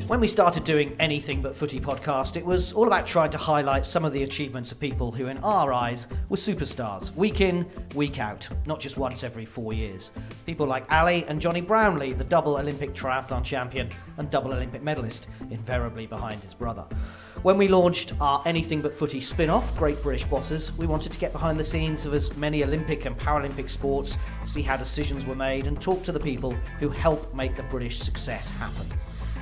When we started doing Anything But Footy podcast, it was all about trying to highlight some of the achievements of people who, in our eyes, were superstars, week in, week out, not just once every 4 years. People like Ali and Johnny Brownlee, the double Olympic triathlon champion and double Olympic medalist, invariably behind his brother. When we launched our Anything But Footy spin-off, Great British Bosses, we wanted to get behind the scenes of as many Olympic and Paralympic sports, see how decisions were made and talk to the people who help make the British success happen.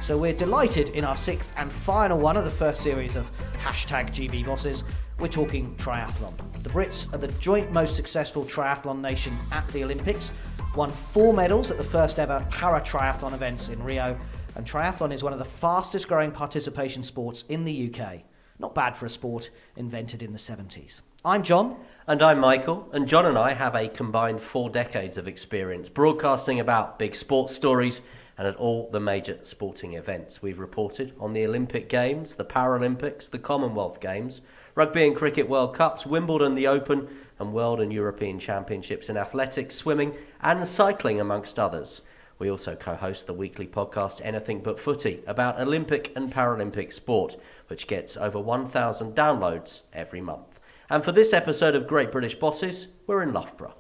So we're delighted in our sixth and final one of the first series of #GB Bosses, we're talking triathlon. The Brits are the joint most successful triathlon nation at the Olympics, won 4 medals at the first ever Triathlon Events in Rio, and triathlon is one of the fastest growing participation sports in the UK. Not bad for a sport invented in the 70s. I'm John. And I'm Michael, and John and I have a combined 4 decades of experience broadcasting about big sports stories and at all the major sporting events. We've reported on the Olympic Games, the Paralympics, the Commonwealth Games, Rugby and Cricket World Cups, Wimbledon, the Open, and World and European Championships in athletics, swimming and cycling, amongst others. We also co-host the weekly podcast Anything But Footy about Olympic and Paralympic sport, which gets over 1,000 downloads every month. And for this episode of Great British Bosses, we're in Loughborough.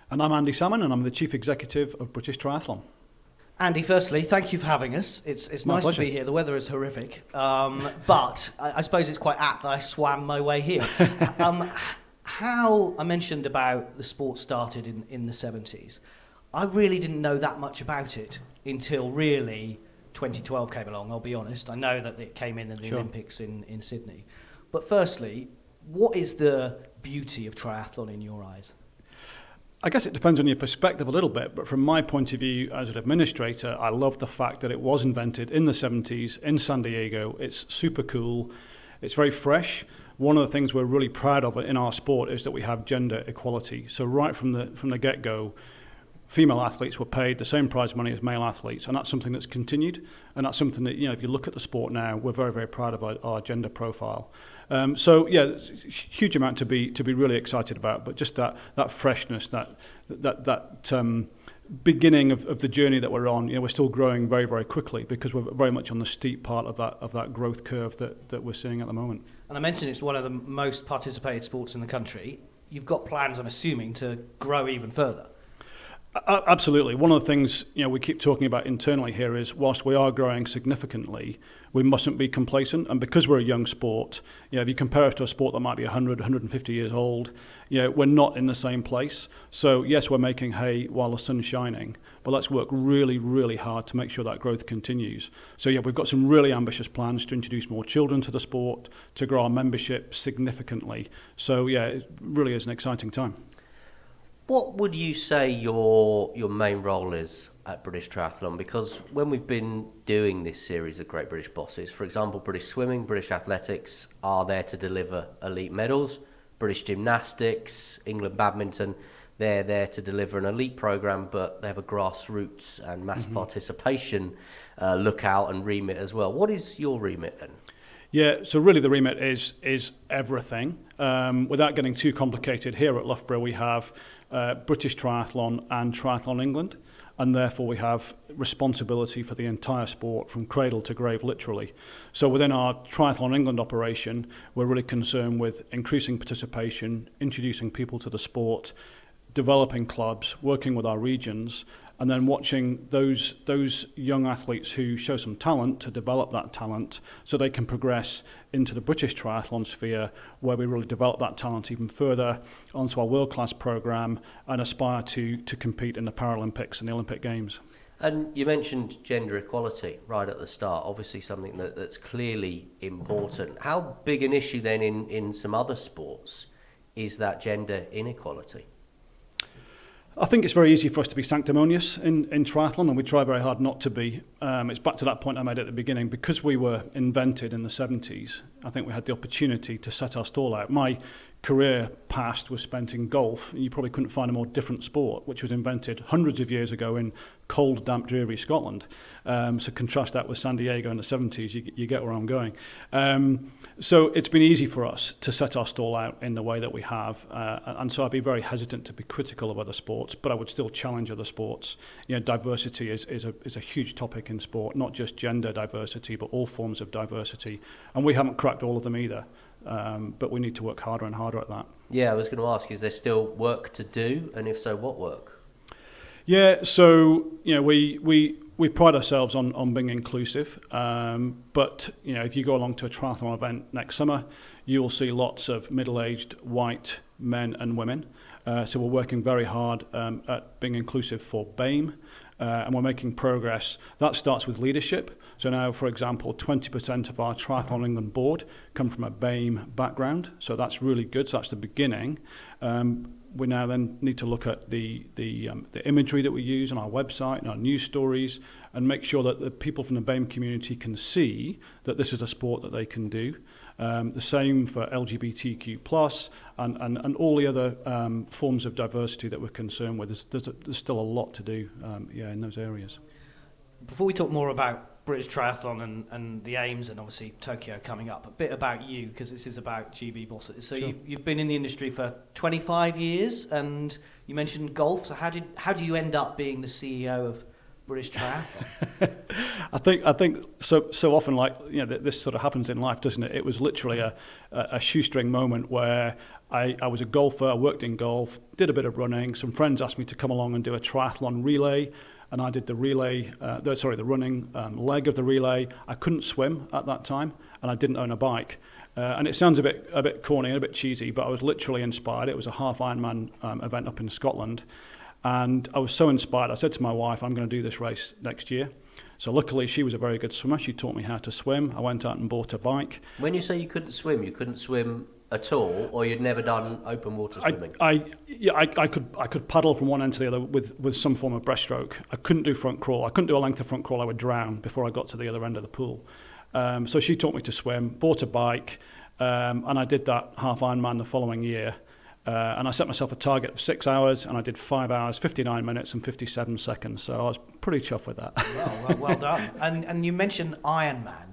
And I'm Andy Salmon, and I'm the Chief Executive of British Triathlon. Andy, firstly, thank you for having us. It's nice to be here. The weather is horrific, but I suppose it's quite apt that I swam my way here. How I mentioned about the sport started in the 70s, I really didn't know that much about it until really 2012 came along, I'll be honest. I know that it came in the Olympics in Sydney. But firstly, what is the beauty of triathlon in your eyes? I guess it depends on your perspective a little bit, but from my point of view as an administrator, I love the fact that it was invented in the 70s in San Diego. It's super cool. It's very fresh. One of the things we're really proud of in our sport is that we have gender equality. So right from the get-go, female athletes were paid the same prize money as male athletes, and that's something that's continued, and that's something that, if you look at the sport now, we're very, very proud of our gender profile. Huge amount to be really excited about, but just that freshness, that beginning of the journey that we're on, we're still growing very, very quickly because we're very much on the steep part of that growth curve that we're seeing at the moment. And I mentioned it's one of the most participated sports in the country. You've got plans, I'm assuming, to grow even further. Absolutely. One of the things we keep talking about internally here is whilst we are growing significantly, we mustn't be complacent. And because we're a young sport, if you compare us to a sport that might be 100, 150 years old, we're not in the same place. So yes, we're making hay while the sun's shining, but let's work really, really hard to make sure that growth continues. So we've got some really ambitious plans to introduce more children to the sport, to grow our membership significantly. So it really is an exciting time. What would you say your main role is at British Triathlon? Because when we've been doing this series of Great British Bosses, for example, British Swimming, British Athletics are there to deliver elite medals. British Gymnastics, England Badminton, they're there to deliver an elite programme, but they have a grassroots and mass participation lookout and remit as well. What is your remit then? Yeah, so really the remit is everything. Without getting too complicated, here at Loughborough we have British Triathlon and Triathlon England, and therefore we have responsibility for the entire sport from cradle to grave, literally. So within our Triathlon England operation, we're really concerned with increasing participation, introducing people to the sport, developing clubs, working with our regions, and then watching those young athletes who show some talent to develop that talent so they can progress into the British triathlon sphere, where we really develop that talent even further onto our world-class programme and aspire to compete in the Paralympics and the Olympic Games. And you mentioned gender equality right at the start, obviously something that's clearly important. How big an issue then in some other sports is that gender inequality? I think it's very easy for us to be sanctimonious in triathlon, and we try very hard not to be. It's back to that point I made at the beginning. Because we were invented in the 70s, I think we had the opportunity to set our stall out. My career past was spent in golf. You probably couldn't find a more different sport, which was invented hundreds of years ago in cold, damp, dreary Scotland. So contrast that with San Diego in the 70s, you get where I'm going. So it's been easy for us to set our stall out in the way that we have. And so I'd be very hesitant to be critical of other sports, but I would still challenge other sports. Diversity is a huge topic in sport, not just gender diversity, but all forms of diversity. And we haven't cracked all of them either. But we need to work harder and harder at that. Yeah, I was going to ask, is there still work to do? And if so, what work? Yeah, so we pride ourselves on being inclusive. But if you go along to a triathlon event next summer, you'll see lots of middle-aged white men and women. So we're working very hard at being inclusive for BAME. And we're making progress. That starts with leadership. So now, for example, 20% of our Triathlon England board come from a BAME background. So that's really good. So that's the beginning. We now then need to look at the imagery that we use on our website and our news stories, and make sure that the people from the BAME community can see that this is a sport that they can do. The same for LGBTQ+, and all the other forms of diversity that we're concerned with. There's still a lot to do in those areas. Before we talk more about British Triathlon and the aims, and obviously Tokyo coming up, a bit about you, because this is about GB bosses. So sure. you've been in the industry for 25 years, and you mentioned golf. So how do you end up being the CEO of British Triathlon? I think so often, this sort of happens in life, doesn't it? It was literally a shoestring moment where I was a golfer, I worked in golf, did a bit of running. Some friends asked me to come along and do a triathlon relay, and I did the running leg of the relay. I couldn't swim at that time, and I didn't own a bike. And it sounds a bit corny and a bit cheesy, but I was literally inspired. It was a half Ironman event up in Scotland. And I was so inspired, I said to my wife, I'm going to do this race next year. So luckily, she was a very good swimmer. She taught me how to swim. I went out and bought a bike. When you say you couldn't swim at all, or you'd never done open water swimming? I could paddle from one end to the other with some form of breaststroke. I couldn't do front crawl. I couldn't do a length of front crawl. I would drown before I got to the other end of the pool. So she taught me to swim, bought a bike, and I did that half Ironman the following year. And I set myself a target of 6 hours, and I did 5 hours, 59 minutes and 57 seconds. So I was pretty chuffed with that. Well done. And you mentioned Ironman.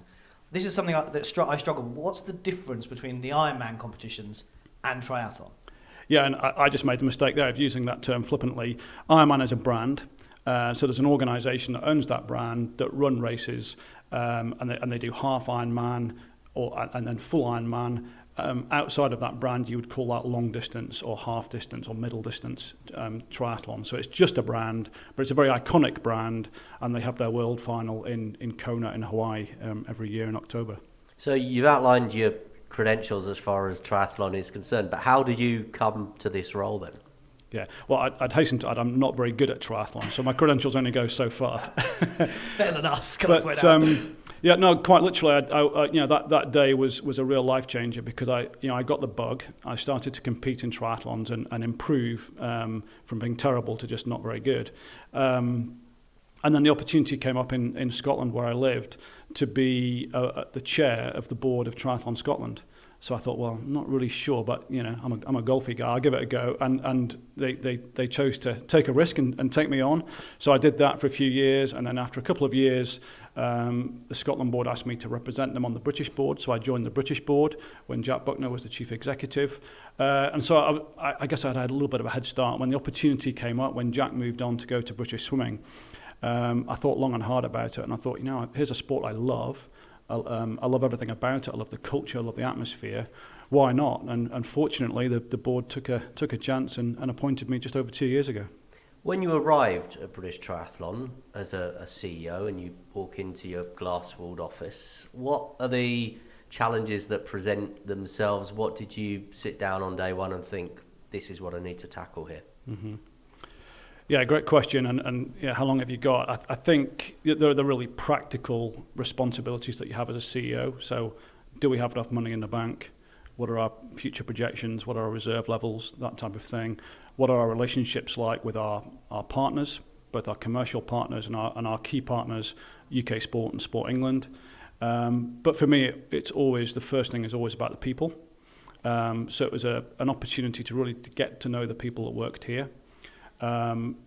This is something I struggle with. What's the difference between the Ironman competitions and triathlon? Yeah, and I just made the mistake there of using that term flippantly. Ironman is a brand. So there's an organisation that owns that brand that run races, and they do half Ironman and then full Ironman. Outside of that brand, you would call that long distance or half distance or middle distance triathlon. So it's just a brand, but it's a very iconic brand, and they have their world final in Kona in Hawaii every year in October. So you've outlined your credentials as far as triathlon is concerned, but how did you come to this role then? Yeah, well, I'd hasten to add, I'm not very good at triathlon, so my credentials only go so far. Better than us. Yeah, no, quite literally, that day was a real life changer, because I got the bug. I started to compete in triathlons and improve from being terrible to just not very good. And then the opportunity came up in Scotland, where I lived, to be the chair of the board of Triathlon Scotland. So I thought, well, I'm not really sure, but I'm a golfy guy. I'll give it a go. And they chose to take a risk and take me on. So I did that for a few years, and then after a couple of years, the Scotland board asked me to represent them on the British board. So I joined the British board when Jack Buckner was the chief executive. And so I guess I'd had a little bit of a head start. When the opportunity came up, when Jack moved on to go to British swimming, I thought long and hard about it. And I thought, here's a sport I love. I love everything about it. I love the culture. I love the atmosphere. Why not? And fortunately, the board took a chance and appointed me just over 2 years ago. When you arrived at British Triathlon as a CEO and you walk into your glass-walled office, what are the challenges that present themselves? What did you sit down on day one and think, this is what I need to tackle here? Mm-hmm. Yeah, great question. And how long have you got? I think there are the really practical responsibilities that you have as a CEO. So do we have enough money in the bank? What are our future projections? What are our reserve levels? That type of thing. What are our relationships like with our partners, both our commercial partners and our key partners, UK Sport and Sport England? But for me, it's always, the first thing is always about the people. So it was an opportunity to really get to know the people that worked here,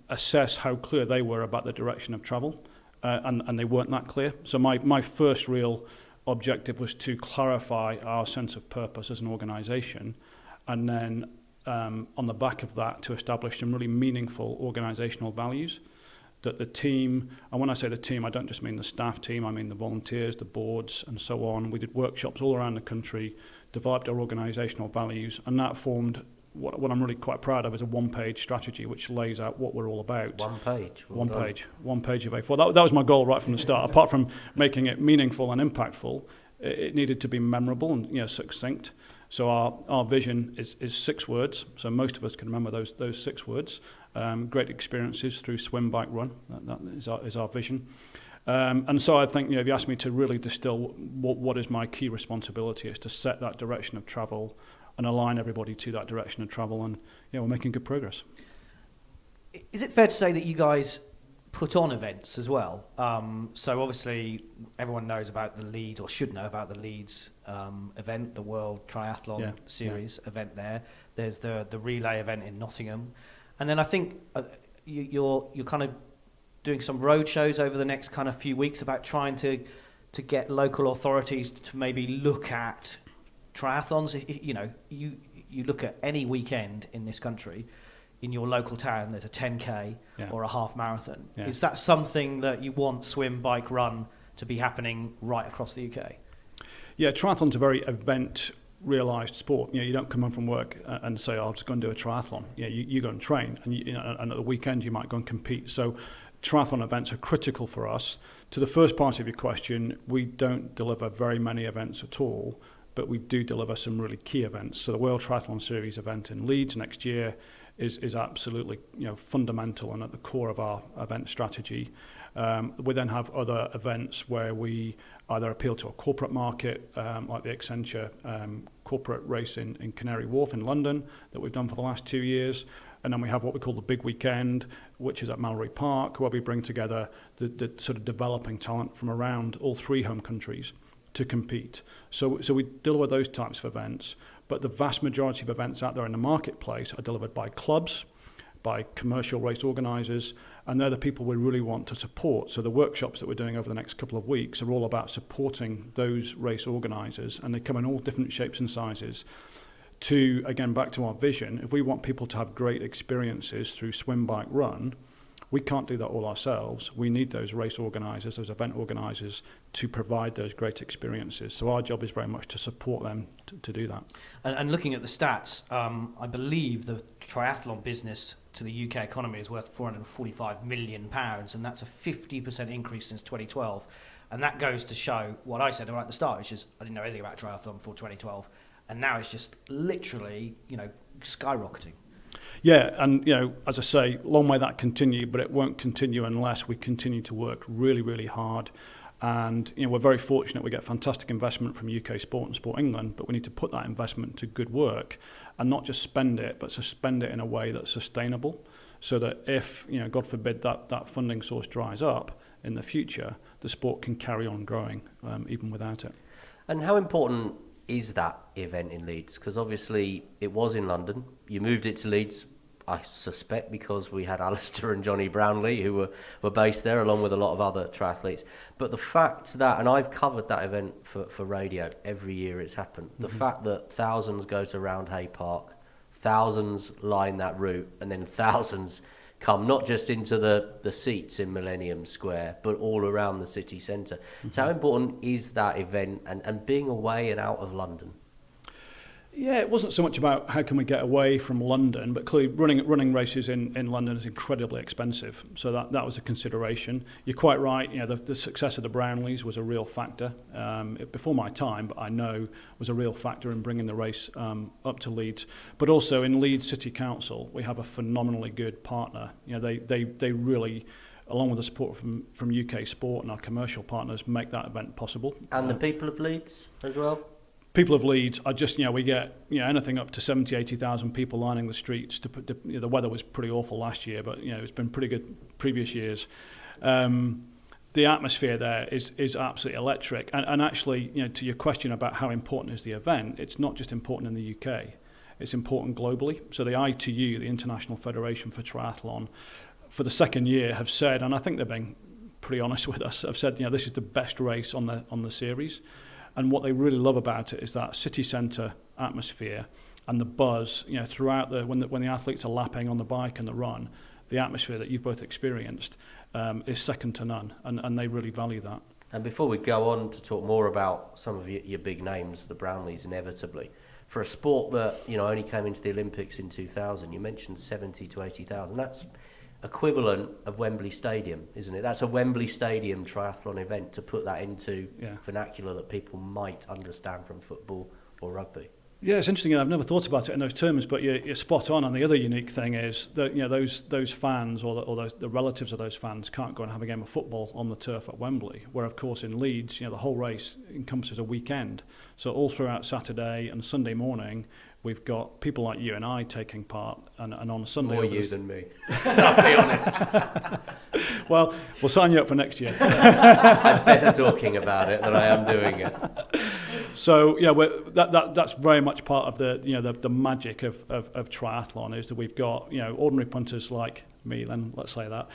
assess how clear they were about the direction of travel, and they weren't that clear. So my first real objective was to clarify our sense of purpose as an organisation, and then on the back of that to establish some really meaningful organisational values that the team, and when I say the team, I don't just mean the staff team, I mean the volunteers, the boards and so on. We did workshops all around the country, developed our organisational values, and that formed what I'm really quite proud of is a one-page strategy which lays out what we're all about. One page Of A4. That was my goal right from the start. Apart from making it meaningful and impactful, it needed to be memorable and succinct. So our vision is 6 words. So most of us can remember those 6 words. Great experiences through swim, bike, run. That is our vision. And so I think if you ask me to really distill what is my key responsibility, is to set that direction of travel and align everybody to that direction of travel, and we're making good progress. Is it fair to say that you guys put on events as well? So obviously everyone knows about the Leeds, or should know about the Leeds event, the World Triathlon Series event there. There's the relay event in Nottingham. And then I think you're kind of doing some road shows over the next kind of few weeks about trying to get local authorities to maybe look at triathlons. You look at any weekend in this country, in your local town, there's a 10K or a half marathon. Yeah. Is that something that you want swim, bike, run to be happening right across the UK? Yeah, triathlon's a very event-realised sport. You don't come home from work and say, I'll just go and do a triathlon. You go and train, and at the weekend you might go and compete. So triathlon events are critical for us. To the first part of your question, we don't deliver very many events at all, but we do deliver some really key events. So the World Triathlon Series event in Leeds next year is absolutely fundamental and at the core of our event strategy. We then have other events where we either appeal to a corporate market, like the Accenture corporate race in Canary Wharf in London that we've done for the last 2 years. And then we have what we call the Big Weekend, which is at Mallory Park, where we bring together the sort of developing talent from around all 3 home countries to compete. So we deliver those types of events, but the vast majority of events out there in the marketplace are delivered by clubs, by commercial race organisers, and they're the people we really want to support. So the workshops that we're doing over the next couple of weeks are all about supporting those race organisers, and they come in all different shapes and sizes. To, again, back to our vision, if we want people to have great experiences through swim, bike, run, we can't do that all ourselves. We need those race organisers, those event organisers, to provide those great experiences. So our job is very much to support them to do that. And looking at the stats, I believe the triathlon business to the UK economy is worth £445 million, and that's a 50% increase since 2012. And that goes to show what I said right at the start, which is I didn't know anything about triathlon before 2012, and now it's just literally, skyrocketing. Yeah, and as I say, long may that continue, but it won't continue unless we continue to work really, really hard. And we're very fortunate we get fantastic investment from UK Sport and Sport England, but we need to put that investment to good work and not just spend it, but to spend it in a way that's sustainable, so that if, God forbid, that funding source dries up in the future, the sport can carry on growing even without it. And how important is that event in Leeds? Because obviously it was in London. You moved it to Leeds, I suspect, because we had Alistair and Johnny Brownlee who were based there, along with a lot of other triathletes. But the fact that, and I've covered that event for radio every year it's happened, the fact that thousands go to Roundhay Park, thousands line that route, and then thousands come not just into the seats in Millennium Square, but all around the city centre. So how important is that event and being away and out of London? Yeah, it wasn't so much about how can we get away from London, but clearly running races in London is incredibly expensive. So that was a consideration. You're quite right, the success of the Brownlees was a real factor. Before my time, but I know was a real factor in bringing the race up to Leeds. But also in Leeds City Council, we have a phenomenally good partner. They really, along with the support from UK Sport and our commercial partners, make that event possible. And the people of Leeds as well? People of Leeds are just, we get anything up to 70, 80,000 people lining the streets. The weather was pretty awful last year, but it's been pretty good previous years. And the atmosphere there is absolutely electric. And actually, to your question about how important is the event, it's not just important in the UK, it's important globally. So the ITU, the International Federation for Triathlon, for the second year have said, and I think they're being pretty honest with us, have said, this is the best race on the series. And what they really love about it is that city centre atmosphere and the buzz, throughout when the athletes are lapping on the bike and the run, the atmosphere that you've both experienced is second to none, and they really value that. And before we go on to talk more about some of your big names, the Brownlees inevitably, for a sport that only came into the Olympics in 2000, you mentioned 70 to 80,000. That's equivalent of Wembley Stadium, isn't it? That's a Wembley Stadium triathlon event, to put that into vernacular that people might understand from football or rugby. Yeah, it's interesting. I've never thought about it in those terms, but you're spot on. And the other unique thing is that those fans or the relatives of those fans can't go and have a game of football on the turf at Wembley. Where of course in Leeds, the whole race encompasses a weekend. So all throughout Saturday and Sunday morning, we've got people like you and I taking part, and on Sunday... More you than me, I'll be honest. Well, we'll sign you up for next year. I'm better talking about it than I am doing it. So that's very much part of the magic of triathlon, is that we've got ordinary punters like me, then let's say that,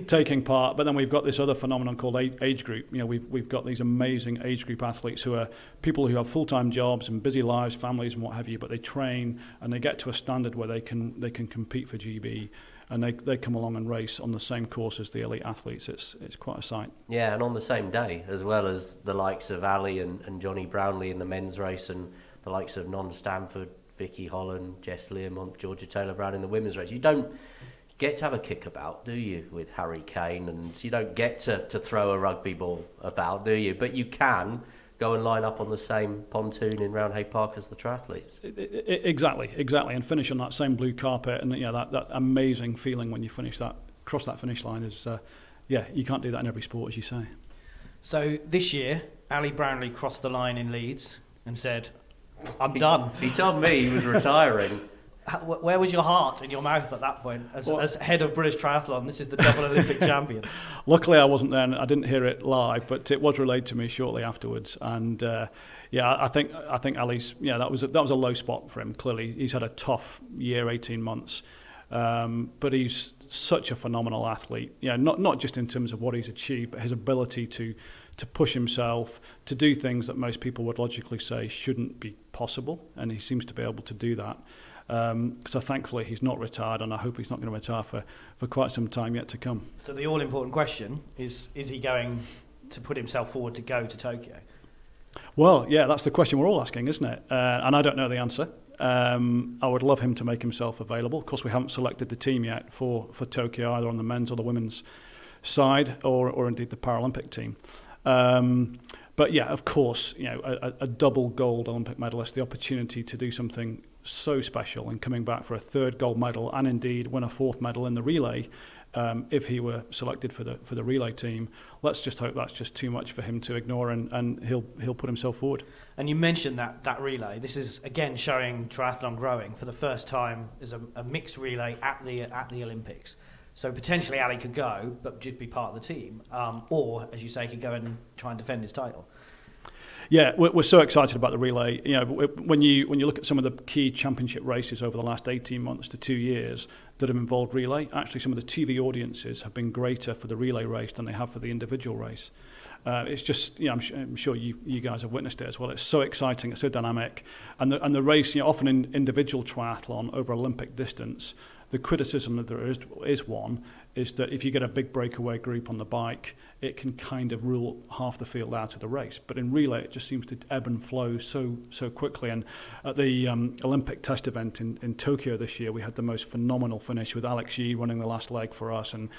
taking part, but then we've got this other phenomenon called age group. We've got these amazing age group athletes who are people who have full-time jobs and busy lives, families and what have you, but they train and they get to a standard where they can compete for GB, and they come along and race on the same course as the elite athletes. It's quite a sight. Yeah, and on the same day, as well as the likes of Ali and Johnny Brownlee in the men's race, and the likes of Non Stanford, Vicky Holland, Jess Learmont, Georgia Taylor-Brown in the women's race. You don't get to have a kickabout, do you, with Harry Kane, and you don't get to throw a rugby ball about, do you? But you can go and line up on the same pontoon in Roundhay Park as the triathletes. Exactly, and finish on that same blue carpet, and that amazing feeling when you cross that finish line is, you can't do that in every sport, as you say. So this year, Ali Brownlee crossed the line in Leeds and said, I'm done. He told me he was retiring. Where was your heart in your mouth at that point? As head of British Triathlon, this is the double Olympic champion. Luckily, I wasn't there, and I didn't hear it live, but it was relayed to me shortly afterwards. And I think Ali's that was a low spot for him. Clearly, he's had a tough year, 18 months, but he's such a phenomenal athlete. Not just in terms of what he's achieved, but his ability to push himself, to do things that most people would logically say shouldn't be possible, and he seems to be able to do that. So thankfully he's not retired, and I hope he's not going to retire for quite some time yet to come. So the all-important question is he going to put himself forward to go to Tokyo? Well, yeah, that's the question we're all asking, isn't it? And I don't know the answer. I would love him to make himself available. Of course, we haven't selected the team yet for Tokyo, either on the men's or the women's side, or indeed the Paralympic team. But yeah, of course, a double gold Olympic medalist, the opportunity to do something so special, and coming back for a third gold medal, and indeed win a fourth medal in the relay, if he were selected for the relay team. Let's just hope that's just too much for him to ignore, and he'll put himself forward. And you mentioned that relay. This is again showing triathlon growing. For the first time, there's a mixed relay at the Olympics. So potentially Ali could go, but just be part of the team, or as you say, could go and try and defend his title. Yeah, we're so excited about the relay. When you look at some of the key championship races over the last 18 months to 2 years that have involved relay, actually some of the TV audiences have been greater for the relay race than they have for the individual race. It's just, I'm sure you guys have witnessed it as well. It's so exciting, it's so dynamic, and the race, often in individual triathlon over Olympic distance, the criticism that there is that if you get a big breakaway group on the bike, it can kind of rule half the field out of the race. But in relay, it just seems to ebb and flow so quickly. And at the Olympic test event in Tokyo this year, we had the most phenomenal finish with Alex Yee running the last leg for us. And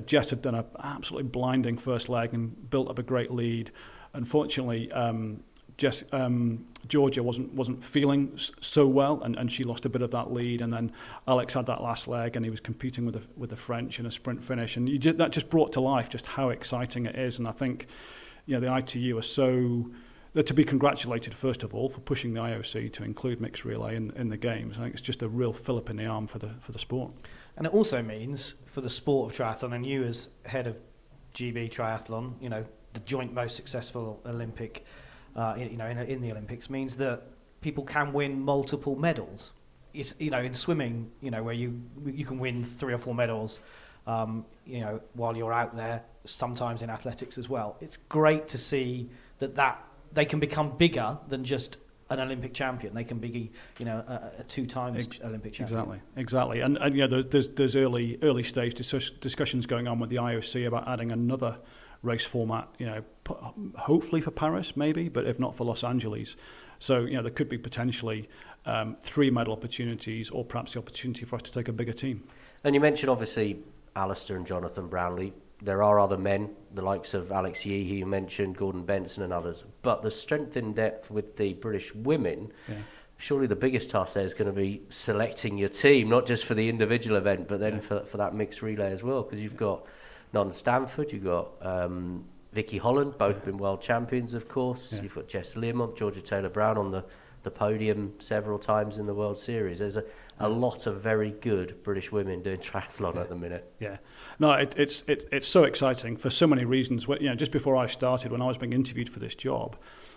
Jess had done an absolutely blinding first leg and built up a great lead. Unfortunately, Georgia wasn't feeling so well, and she lost a bit of that lead, and then Alex had that last leg, and he was competing with the French in a sprint finish, and that just brought to life just how exciting it is. And I think the ITU are they're to be congratulated, first of all, for pushing the IOC to include mixed relay in the games. I think it's just a real fillip in the arm for the sport. And it also means for the sport of triathlon, and you as head of GB triathlon, the joint most successful Olympic, in the Olympics, means that people can win multiple medals. It's, in swimming, where you can win 3 or 4 medals, while you're out there, sometimes in athletics as well. It's great to see that they can become bigger than just an Olympic champion. They can be, a 2 times Olympic champion. Exactly. And there's early stage discussions going on with the IOC about adding another race format, hopefully for Paris maybe, but if not for Los Angeles. So, there could be potentially 3 medal opportunities, or perhaps the opportunity for us to take a bigger team. And you mentioned obviously Alistair and Jonathan Brownlee. There are other men, the likes of Alex Yee, who you mentioned, Gordon Benson and others. But the strength in depth with the British women, surely the biggest task there is going to be selecting your team, not just for the individual event, but then for that mixed relay as well. Because you've got Non Stanford, you've got Vicky Holland, both been world champions, of course. You've got Jess Learmont, Georgia Taylor-Brown on the podium several times in the World Series. There's a lot of very good British women doing triathlon at the minute. Yeah, no, it's so exciting for so many reasons. Just before I started, when I was being interviewed for this job,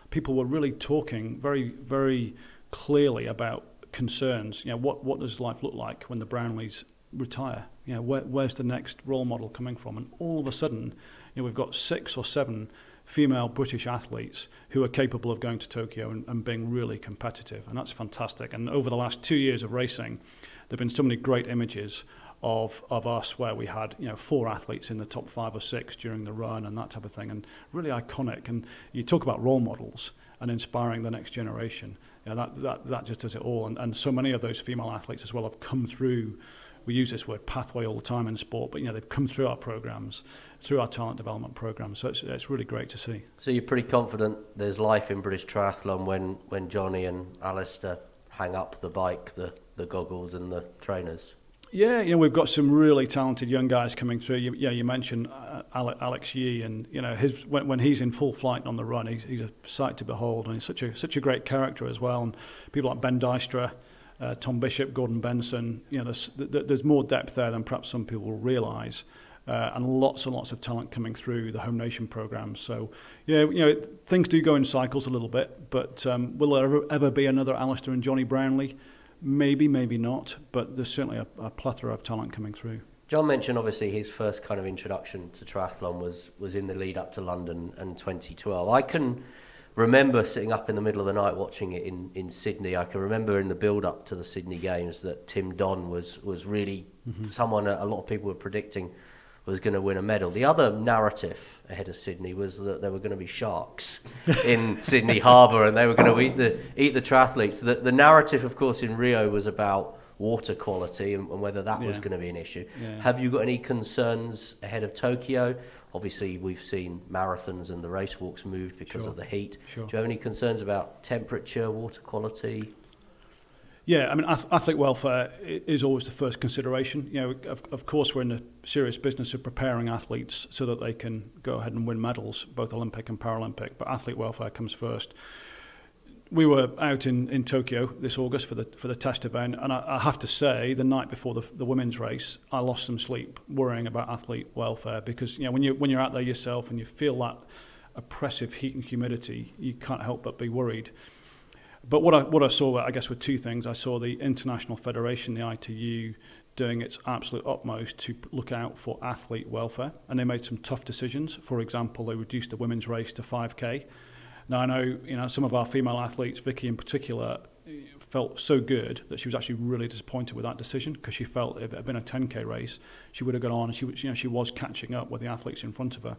people were really talking very, very clearly about concerns. What does life look like when the Brownlees retire? Where's the next role model coming from? And all of a sudden, we've got 6 or 7 female British athletes who are capable of going to Tokyo and being really competitive, and that's fantastic. And over the last 2 years of racing, there have been so many great images of us where we had 4 athletes in the top 5 or 6 during the run and that type of thing, and really iconic. And you talk about role models and inspiring the next generation. That just does it all. And so many of those female athletes as well have come through. We use this word pathway all the time in sport, but they've come through our programs, through our talent development programs. So it's really great to see. So you're pretty confident there's life in British triathlon when Johnny and Alistair hang up the bike, the goggles and the trainers? Yeah, we've got some really talented young guys coming through. You mentioned Alex Yee, and when he's in full flight on the run, he's a sight to behold, and he's such a great character as well. And people like Ben Dystra, Tom Bishop, Gordon Benson, there's more depth there than perhaps some people realise, and lots and lots of talent coming through the Home Nation programmes. So, things do go in cycles a little bit, but will there ever be another Alistair and Johnny Brownlee? Maybe, maybe not, but there's certainly a plethora of talent coming through. John mentioned obviously his first kind of introduction to triathlon was in the lead up to London and 2012. I can remember sitting up in the middle of the night watching it in Sydney. I can remember in the build-up to the Sydney Games that Tim Don was really someone that a lot of people were predicting was going to win a medal. The other narrative ahead of Sydney was that there were going to be sharks in Sydney Harbour and they were going to eat the triathletes. The narrative, of course, in Rio was about water quality and whether that was going to be an issue. Yeah. Have you got any concerns ahead of Tokyo? Obviously, we've seen marathons and the race walks moved because of the heat. Sure. Do you have any concerns about temperature, water quality? Yeah, I mean, athlete welfare is always the first consideration. Of course, we're in the serious business of preparing athletes so that they can go ahead and win medals, both Olympic and Paralympic, but athlete welfare comes first. We were out in Tokyo this August for the test event, and I have to say, the night before the women's race, I lost some sleep worrying about athlete welfare because when you're out there yourself and you feel that oppressive heat and humidity, you can't help but be worried. But what I saw, I guess, were 2 things. I saw the International Federation, the ITU, doing its absolute utmost to look out for athlete welfare, and they made some tough decisions. For example, they reduced the women's race to 5K. Now I know, some of our female athletes, Vicky in particular, felt so good that she was actually really disappointed with that decision because she felt if it had been a 10K race, she would have gone on and she was catching up with the athletes in front of her.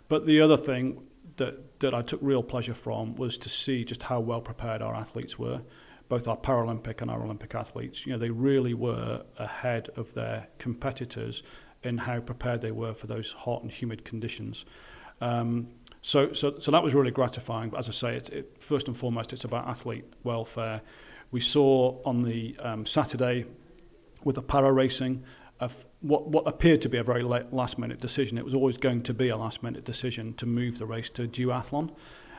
But the other thing that I took real pleasure from was to see just how well prepared our athletes were, both our Paralympic and our Olympic athletes. They really were ahead of their competitors in how prepared they were for those hot and humid conditions. So that was really gratifying. But as I say, first and foremost, it's about athlete welfare. We saw on the Saturday with the para racing what appeared to be a very last-minute decision. It was always going to be a last-minute decision to move the race to duathlon.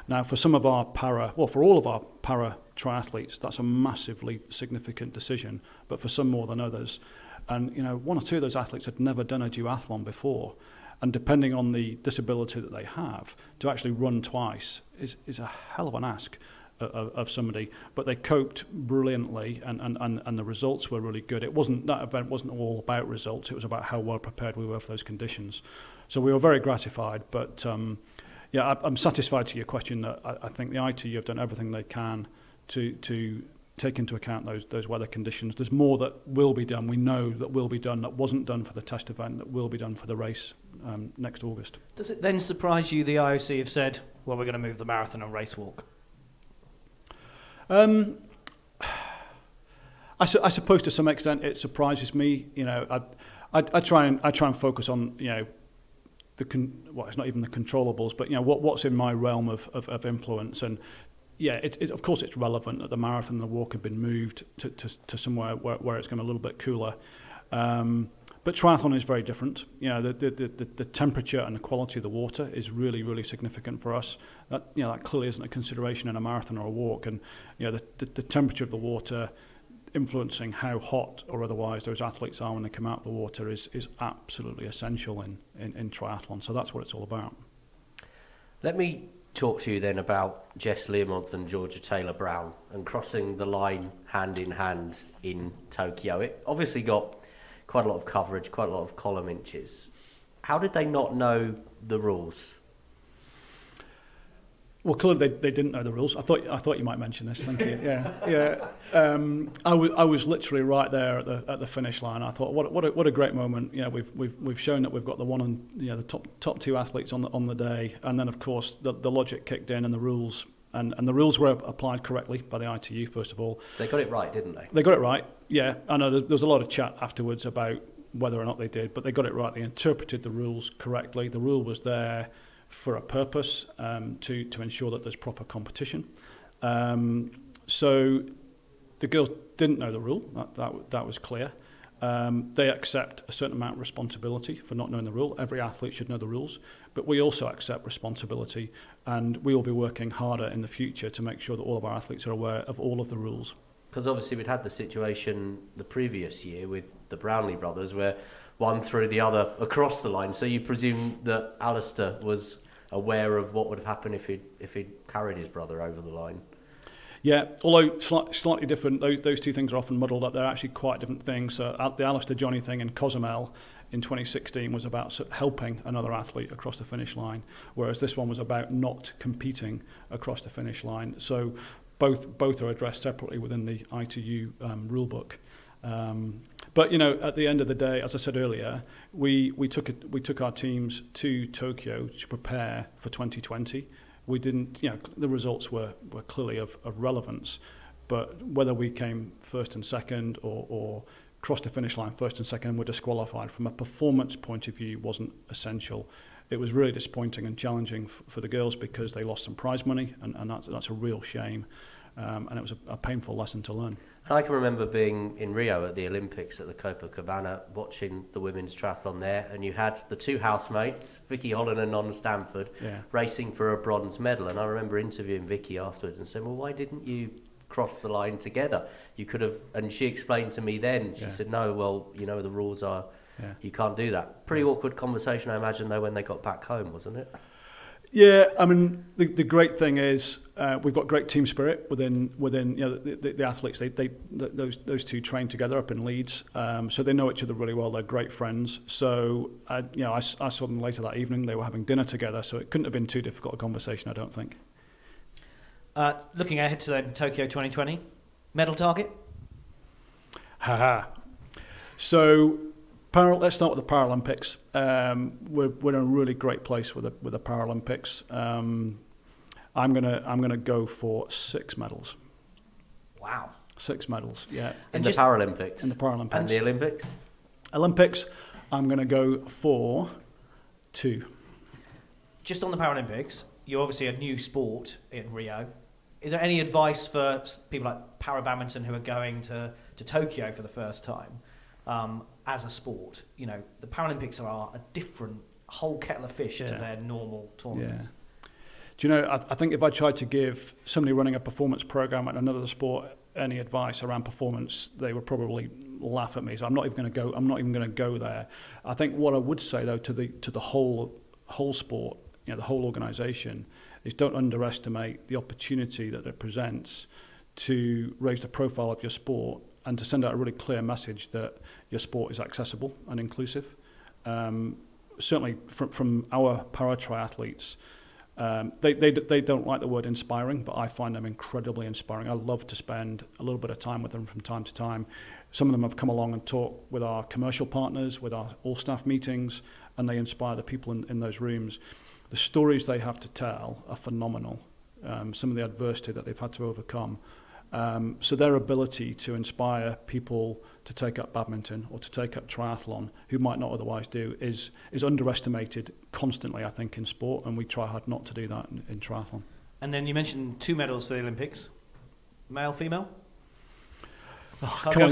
Now, for all of our para triathletes, that's a massively significant decision, but for some more than others. And, 1 or 2 of those athletes had never done a duathlon before. And depending on the disability that they have, to actually run twice is a hell of an ask of somebody. But they coped brilliantly, and the results were really good. That event wasn't all about results. It was about how well prepared we were for those conditions. So we were very gratified. But I'm satisfied to your question that I think the ITU have done everything they can to take into account those weather conditions. There's more that will be done. We know that will be done, that wasn't done for the test event, that will be done for the race next August. Does it then surprise you the IOC have said, well, we're going to move the marathon and race walk? I suppose to some extent it surprises me. I try and focus on it's not even the controllables, but what's in my realm of influence. And of course it's relevant that the marathon and the walk have been moved to somewhere where it's going to be a little bit cooler. But triathlon is very different. The temperature and the quality of the water is really, really significant for us. That clearly isn't a consideration in a marathon or a walk. And the temperature of the water influencing how hot or otherwise those athletes are when they come out of the water is absolutely essential in triathlon. So that's what it's all about. Let me talk to you then about Jess Learmonth and Georgia Taylor-Brown and crossing the line hand in hand in Tokyo. It obviously got quite a lot of coverage, quite a lot of column inches. How did they not know the rules? Well, clearly they didn't know the rules. I thought you might mention this. Thank you. Yeah. I was literally right there at the finish line. I thought, what a great moment. We've shown that we've got the one and the top two athletes on the day, and then of course the logic kicked in and the rules. And the rules were applied correctly by the ITU, first of all. They got it right, didn't they? They got it right, yeah. I know there was a lot of chat afterwards about whether or not they did, but they got it right. They interpreted the rules correctly. The rule was there for a purpose, to ensure that there's proper competition. So the girls didn't know the rule, that was clear. They accept a certain amount of responsibility for not knowing the rule. Every athlete should know the rules, but we also accept responsibility, and we will be working harder in the future to make sure that all of our athletes are aware of all of the rules. Because obviously we'd had the situation the previous year with the Brownlee brothers where one threw the other across the line, so you presume that Alistair was aware of what would have happened if he'd carried his brother over the line. Yeah, although slightly different, those two things are often muddled up. They're actually quite different things. The Alistair Johnny thing in Cozumel in 2016 was about helping another athlete across the finish line, whereas this one was about not competing across the finish line. So both are addressed separately within the ITU rulebook. But at the end of the day, as I said earlier, we took our teams to Tokyo to prepare for 2020. We didn't, the results were clearly of relevance, but whether we came first and second or crossed the finish line first and second and were disqualified from a performance point of view wasn't essential. It was really disappointing and challenging for the girls because they lost some prize money, and that's a real shame. And it was a painful lesson to learn. I can remember being in Rio at the Olympics at the Copacabana, watching the women's triathlon there, and you had the two housemates, Vicky Holland and Non Stanford, racing for a bronze medal. And I remember interviewing Vicky afterwards and saying, well, why didn't you cross the line together? You could have, and she explained to me then, she said, no, well, the rules are, you can't do that. Pretty awkward conversation, I imagine, though, when they got back home, wasn't it? Yeah, I mean, the great thing is we've got great team spirit within the athletes. Those two train together up in Leeds, so they know each other really well. They're great friends. So I saw them later that evening. They were having dinner together, so it couldn't have been too difficult a conversation, I don't think. Looking ahead to Tokyo 2020, medal target? So. Let's start with the Paralympics. We're in a really great place with the Paralympics. I'm gonna go for 6 medals. Wow, 6 medals. Yeah. In the Paralympics. In the Paralympics. And the Olympics. Olympics, I'm gonna go for 2. Just on the Paralympics, you're obviously a new sport in Rio. Is there any advice for people like para-badminton who are going to Tokyo for the first time? As a sport, the Paralympics are a different whole kettle of fish to their normal tournaments. Yeah. Do you know, I think if I tried to give somebody running a performance program at another sport any advice around performance, they would probably laugh at me. So I'm not even going to go there. I think what I would say though to the whole sport, the whole organisation, is don't underestimate the opportunity that it presents to raise the profile of your sport and to send out a really clear message that your sport is accessible and inclusive. Certainly from our para-triathletes, they don't like the word inspiring, but I find them incredibly inspiring. I love to spend a little bit of time with them from time to time. Some of them have come along and talked with our commercial partners, with our all-staff meetings, and they inspire the people in those rooms. The stories they have to tell are phenomenal. Some of the adversity that they've had to overcome. So their ability to inspire people to take up badminton or to take up triathlon who might not otherwise do is underestimated constantly, I think, in sport, and we try hard not to do that in triathlon. And then you mentioned 2 medals for the Olympics. Male, female? Come on,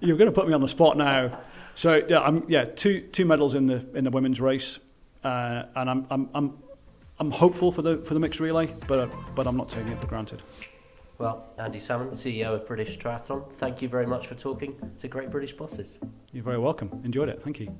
you're going to put me on the spot now. So two medals in the women's race, and I'm hopeful for the mixed relay, but I'm not taking it for granted. Well, Andy Salmon, CEO of British Triathlon, thank you very much for talking to Great British Bosses. You're very welcome. Enjoyed it. Thank you.